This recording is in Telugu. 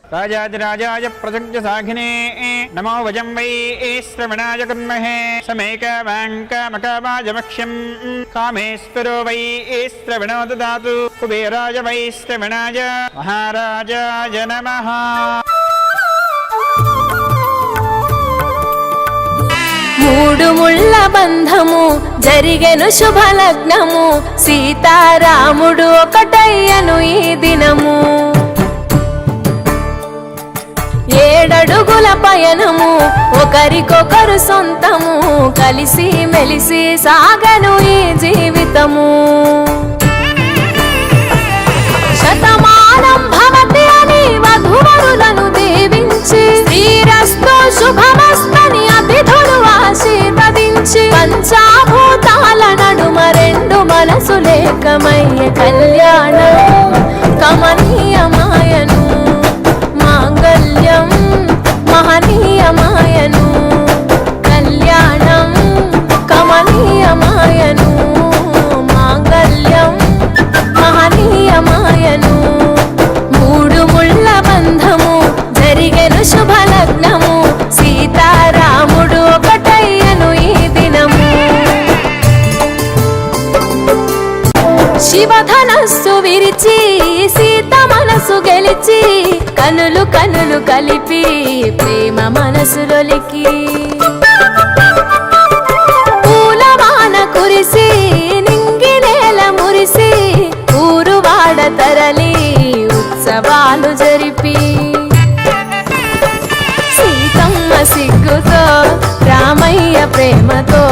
राजाधिराजाय प्रसज्य साघिने नमो वजं वै श्रवणाय कुर्महे समेकवाङ्कामकावाजमक्ष्यं कामेश्वरो वै श्रवणो ददातु कुबेराय वै श्रवणाय महाराजाय नमः। మూడు ముళ్ళ బంధము జరిగెను శుభలగ్నము సీతారాముడు ఒకటయ్యను ఈ దినము ఏడడుగుల పయనము ఒకరికొకరు సొంతము కలిసి మెలిసి సాగను ఈ జీవితము శతమానం భవతి అని వధువరులను దీవించి శ్రీరస్తు శుభమస్తని అతిథులు ఆశీర్వదించి పంచాభూతాల నడుమ రెండు మనసులేకమయ్య కళ్యాణం కమనీయమాయను మాంగళ్యం మహనీయమాయను కళ్యాణం కమనీయమాయను మాంగళ్యం మహనీయమాయను మూడు ముళ్ళ బంధము జరిగెను శుభలగ్నము సీతారాముడు ఒకటయ్యను ఈ దినము శివధనస్సు విరిచి సీత మనసు గెలిచి కనులు కనులు కలిపి ప్రేమ మనసులొలికి పూలవాన కురిసి నింగి నేల మురిసి ఊరువాడ తరలి ఉత్సవాలు జరిపి సీతమ్మ సిగ్గుతో రామయ్య ప్రేమతో